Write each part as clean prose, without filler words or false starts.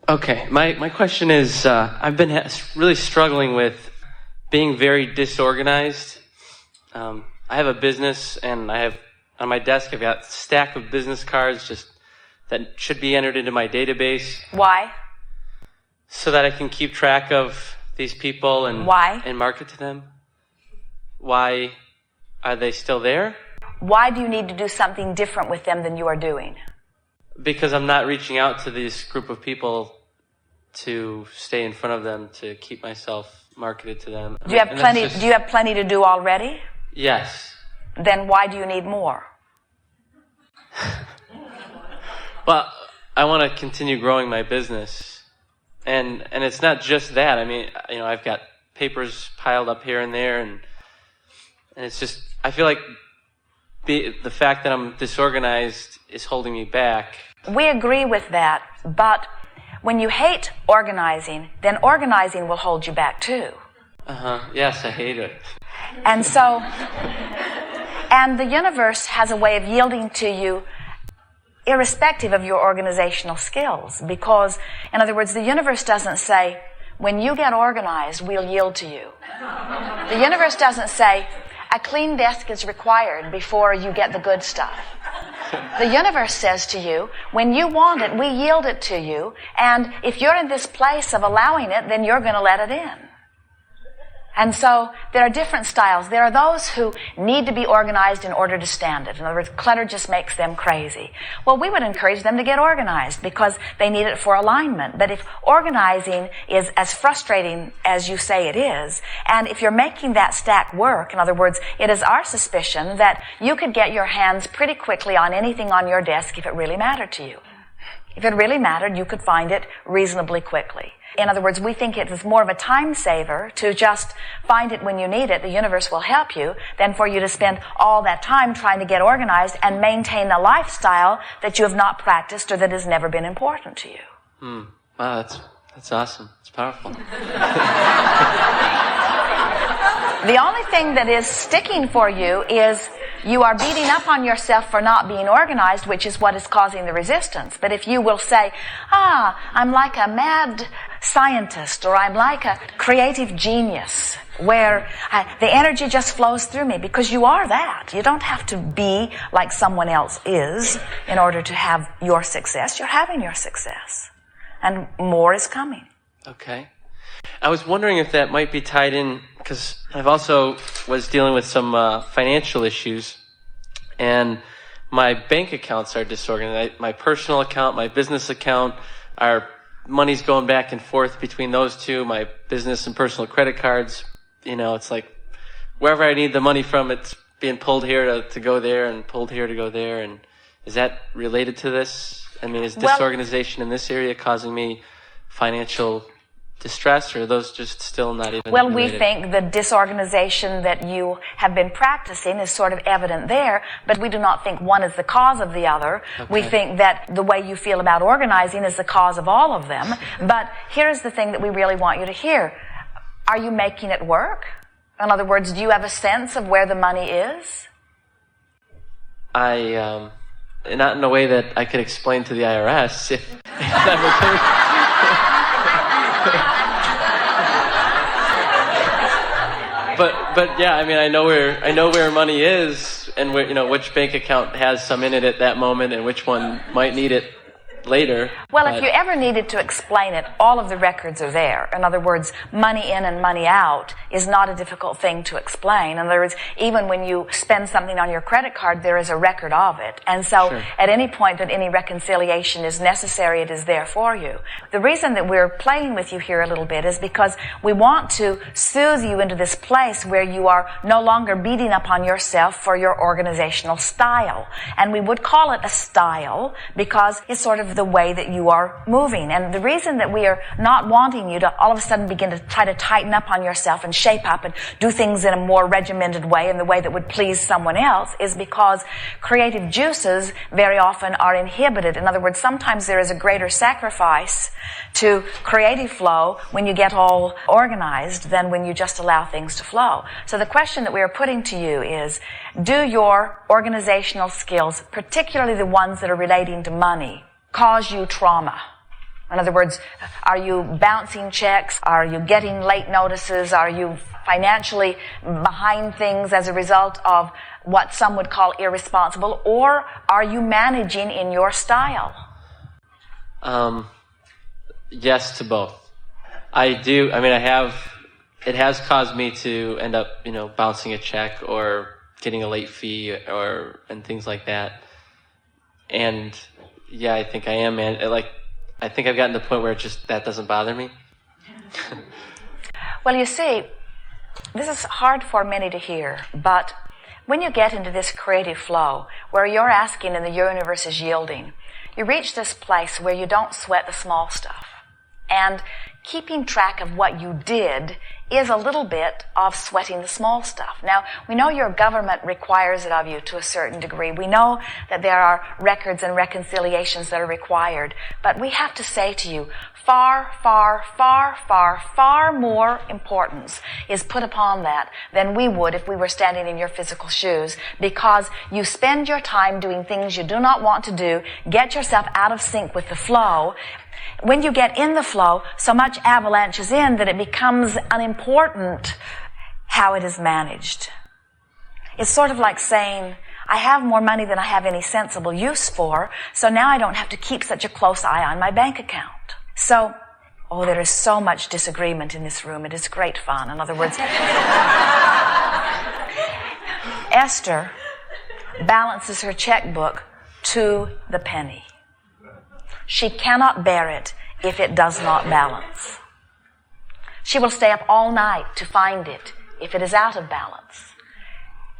Okay, my question is, I've been really struggling with being very disorganized. I have a business, and I have on my desk I've got a stack of business cards just that should be entered into my database. Why? So that I can keep track of these people and Why? And market to them. Why are they still there? Why do you need to do something different with them than you are doing? Because I'm not reaching out to this group of people to stay in front of them, to keep myself marketed to them. Do you have plenty to do already? Yes. Then why do you need more? Well, I want to continue growing my business. And it's not just that. I mean, I've got papers piled up here and there, and it's just, I feel like the fact that I'm disorganized is holding me back. We agree with that, but when you hate organizing, then organizing will hold you back too. Yes, I hate it. And the universe has a way of yielding to you irrespective of your organizational skills. Because, in other words, the universe doesn't say, when you get organized, we'll yield to you. The universe doesn't say, a clean desk is required before you get the good stuff. The universe says to you, when you want it, we yield it to you, and if you're in this place of allowing it, then you're going to let it in. And so there are different styles. There are those who need to be organized in order to stand it. In other words, clutter just makes them crazy. Well, we would encourage them to get organized because they need it for alignment. But if organizing is as frustrating as you say it is, and if you're making that stack work, in other words, it is our suspicion that you could get your hands pretty quickly on anything on your desk if it really mattered to you. If it really mattered, you could find it reasonably quickly. In other words, we think it is more of a time saver to just find it when you need it. The universe will help you than for you to spend all that time trying to get organized and maintain a lifestyle that you have not practiced or that has never been important to you. Wow, that's awesome. It's powerful. The only thing that is sticking for you is you are beating up on yourself for not being organized, which is what is causing the resistance. But if you will say, I'm like a mad scientist, or I'm like a creative genius, where the energy just flows through me, because you are that. You don't have to be like someone else is in order to have your success. You're having your success. And more is coming. Okay. I was wondering if that might be tied in, because I've also was dealing with some financial issues, and my bank accounts are disorganized. My personal account, my business account, our money's going back and forth between those two, my business and personal credit cards. It's like wherever I need the money from, it's being pulled here to go there and pulled here to go there. And is that related to this? I mean, is disorganization in this area causing me financial distress, or are those just still not even related? We think the disorganization that you have been practicing is sort of evident there, but we do not think one is the cause of the other. Okay. We think that the way you feel about organizing is the cause of all of them. But here's the thing that we really want you to hear. Are you making it work? In other words, do you have a sense of where the money is? Not in a way that I could explain to the IRS. If that were true. But yeah, I mean, I know where money is, and where, which bank account has some in it at that moment, and which one might need it later. Well, if you ever needed to explain it, all of the records are there. In other words, money in and money out is not a difficult thing to explain. In other words, even when you spend something on your credit card, there is a record of it. And so sure. At any point that any reconciliation is necessary, it is there for you. The reason that we're playing with you here a little bit is because we want to soothe you into this place where you are no longer beating up on yourself for your organizational style. And we would call it a style because it's sort of the way that you are moving. And the reason that we are not wanting you to all of a sudden begin to try to tighten up on yourself and shape up and do things in a more regimented way, in the way that would please someone else, is because creative juices very often are inhibited. In other words, sometimes there is a greater sacrifice to creative flow when you get all organized than when you just allow things to flow. So the question that we are putting to you is, do your organizational skills, particularly the ones that are relating to money, cause you trauma? In other words, are you bouncing checks? Are you getting late notices? Are you financially behind things as a result of what some would call irresponsible? Or are you managing in your style? Yes to both. I do. I mean, it has caused me to end up, bouncing a check or getting a late fee and things like that. And yeah, I think I am, man. I think I've gotten to the point where that doesn't bother me. Well, you see, this is hard for many to hear, but when you get into this creative flow where you're asking and the universe is yielding, you reach this place where you don't sweat the small stuff. And keeping track of what you did is a little bit of sweating the small stuff. Now, we know your government requires it of you to a certain degree. We know that there are records and reconciliations that are required. But we have to say to you, far, far, far, far, far more importance is put upon that than we would if we were standing in your physical shoes, because you spend your time doing things you do not want to do, get yourself out of sync with the flow. When you get in the flow, so much avalanches in that it becomes unimportant how it is managed. It's sort of like saying, I have more money than I have any sensible use for, so now I don't have to keep such a close eye on my bank account. So, there is so much disagreement in this room. It is great fun. In other words, Esther balances her checkbook to the penny. She cannot bear it if it does not balance. She will stay up all night to find it if it is out of balance.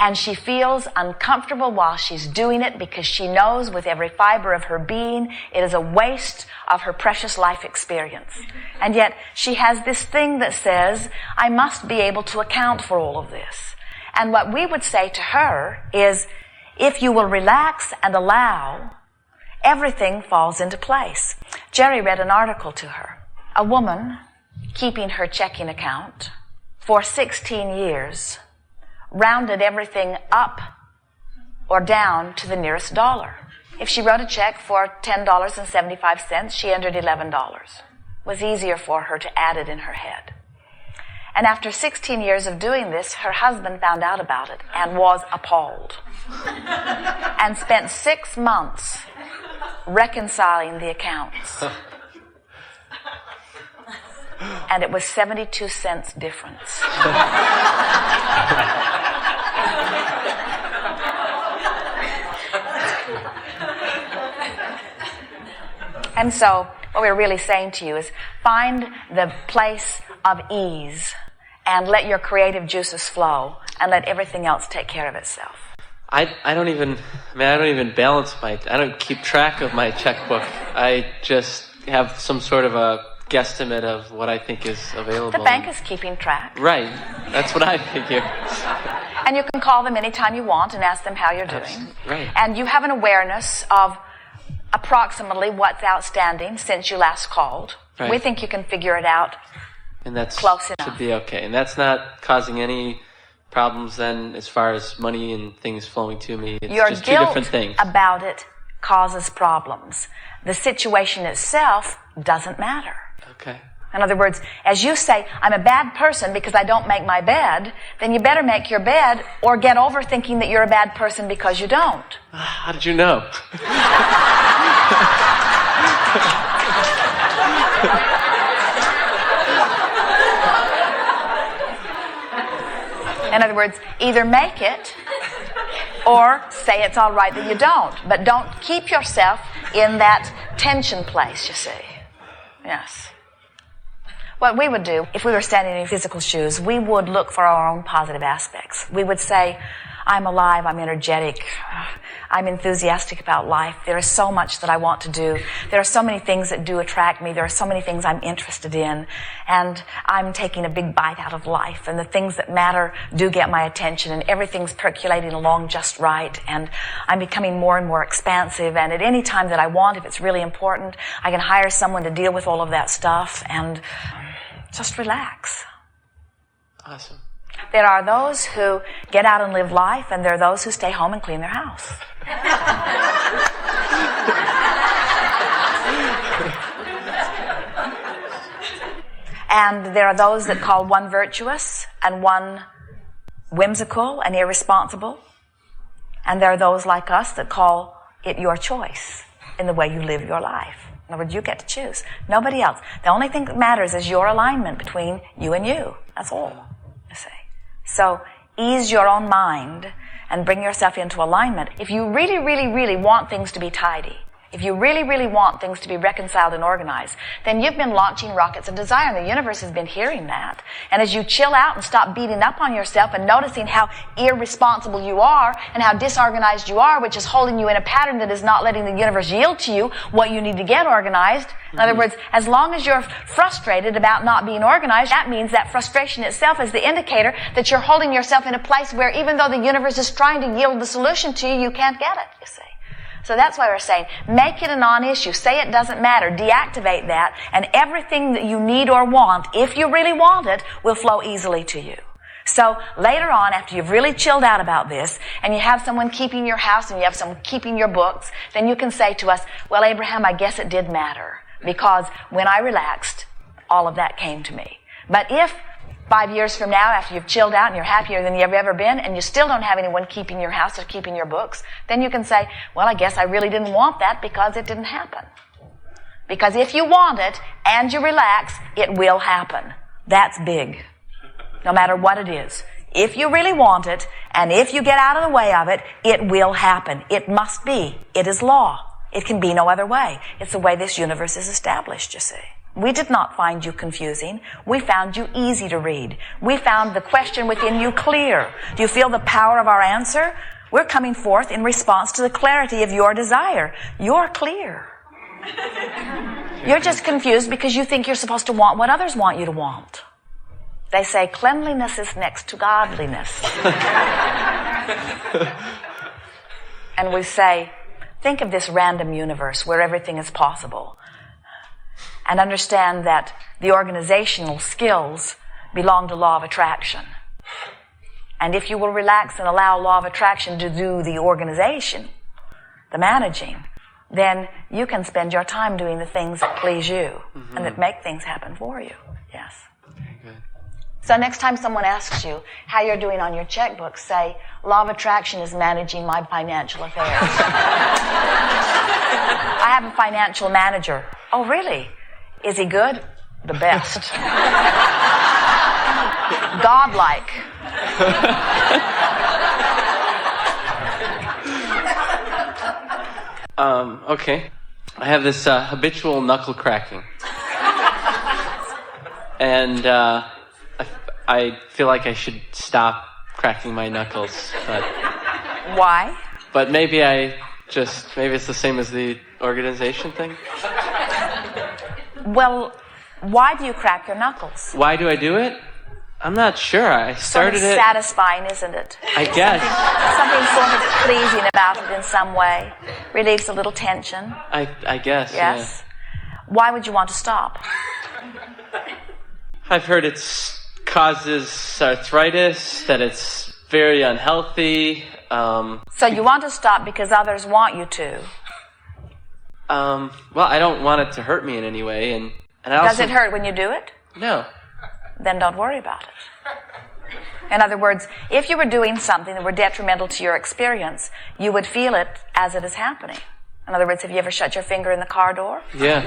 And she feels uncomfortable while she's doing it because she knows with every fiber of her being it is a waste of her precious life experience. And yet she has this thing that says, I must be able to account for all of this. And what we would say to her is, if you will relax and allow, everything falls into place. Jerry read an article to her. A woman keeping her checking account for 16 years rounded everything up or down to the nearest dollar. If she wrote a check for $10.75, she entered $11. It was easier for her to add it in her head. And after 16 years of doing this, her husband found out about it and was appalled and spent 6 months reconciling the accounts. And it was 72 cents difference. And so what we're really saying to you is find the place of ease and let your creative juices flow and let everything else take care of itself. I don't even balance I don't keep track of my checkbook. I just have some sort of a guesstimate of what I think is available. The bank is keeping track. Right. That's what I figure. And you can call them anytime you want and ask them how you're doing. Right. And you have an awareness of approximately what's outstanding since you last called. Right. We think you can figure it out. And that's close enough. Should be okay. And that's not causing any problems then as far as money and things flowing to me. It's your just two different things. Your guilt about it causes problems. The situation itself doesn't matter. Okay. In other words, as you say, I'm a bad person because I don't make my bed, then you better make your bed or get over thinking that you're a bad person because you don't. How did you know? In other words, either make it or say it's all right that you don't. But don't keep yourself in that tension place, you see. Yes. What we would do, if we were standing in physical shoes, we would look for our own positive aspects. We would say, I'm alive, I'm energetic, I'm enthusiastic about life. There is so much that I want to do. There are so many things that do attract me. There are so many things I'm interested in. And I'm taking a big bite out of life. And the things that matter do get my attention. And everything's percolating along just right. And I'm becoming more and more expansive. And at any time that I want, if it's really important, I can hire someone to deal with all of that stuff. And just relax. Awesome. There are those who get out and live life, and there are those who stay home and clean their house. And there are those that call one virtuous and one whimsical and irresponsible. And there are those like us that call it your choice in the way you live your life. In other words, you get to choose. Nobody else. The only thing that matters is your alignment between you and you. That's all, you see. So ease your own mind and bring yourself into alignment. If you really, really, really want things to be tidy, if you really, really want things to be reconciled and organized, then you've been launching rockets of desire, and the universe has been hearing that. And as you chill out and stop beating up on yourself and noticing how irresponsible you are and how disorganized you are, which is holding you in a pattern that is not letting the universe yield to you what you need to get organized. In other words, as long as you're frustrated about not being organized, that means that frustration itself is the indicator that you're holding yourself in a place where even though the universe is trying to yield the solution to you, you can't get it, you see. So that's why we're saying, make it a non-issue. Say it doesn't matter. Deactivate that. And everything that you need or want, if you really want it, will flow easily to you. So later on, after you've really chilled out about this, and you have someone keeping your house and you have someone keeping your books, then you can say to us, well, Abraham, I guess it did matter. Because when I relaxed, all of that came to me. But if 5 years from now, after you've chilled out and you're happier than you've ever been, and you still don't have anyone keeping your house or keeping your books, then you can say, well, I guess I really didn't want that because it didn't happen. Because if you want it and you relax, it will happen. That's big. No matter what it is. If you really want it, and if you get out of the way of it, it will happen. It must be. It is law. It can be no other way. It's the way this universe is established, you see. We did not find you confusing. We found you easy to read. We found the question within you clear. Do you feel the power of our answer? We're coming forth in response to the clarity of your desire. You're clear. You're just confused because you think you're supposed to want what others want you to want. They say cleanliness is next to godliness. And we say, think of this random universe where everything is possible. And understand that the organizational skills belong to law of attraction. And if you will relax and allow law of attraction to do the organization, the managing, then you can spend your time doing the things that please you and that make things happen for you. Yes. Very good. So next time someone asks you how you're doing on your checkbook, say, law of attraction is managing my financial affairs. I have a financial manager. Oh, really? Is he good? The best. Godlike. Okay. I have this habitual knuckle cracking. And I feel like I should stop cracking my knuckles. But why? But maybe it's the same as the organization thing. Well, why do you crack your knuckles? Why do I do it? I'm not sure. I started sort of it. Satisfying, isn't it? I guess. Something sort of pleasing about it in some way. Relieves a little tension. I guess. Yes. Yeah. Why would you want to stop? I've heard it causes arthritis, that it's very unhealthy. So you want to stop because others want you to. Well, I don't want it to hurt me in any way, and Does it hurt when you do it? No. Then don't worry about it. In other words, if you were doing something that were detrimental to your experience, you would feel it as it is happening. In other words, have you ever shut your finger in the car door? Yeah.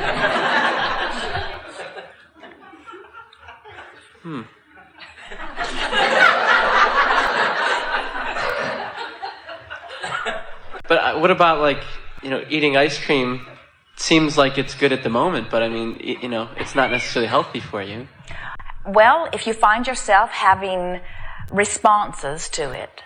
But what about eating ice cream? Seems like it's good at the moment, but I mean, it's not necessarily healthy for you. Well, if you find yourself having responses to it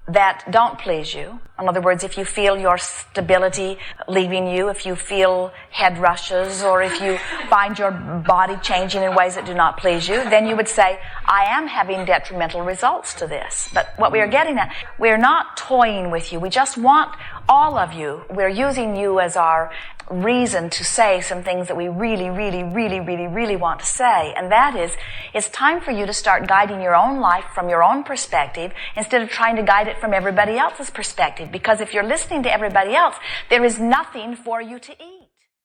that don't please you, in other words, if you feel your stability leaving you, if you feel head rushes, or if you find your body changing in ways that do not please you, then you would say, I am having detrimental results to this. But what we are getting at, we're not toying with you. We just want all of you. We're using you as our reason to say some things that we really, really, really, really, really want to say. And that is, it's time for you to start guiding your own life from your own perspective instead of trying to guide it from everybody else's perspective. Because if you're listening to everybody else, there is nothing for you to eat.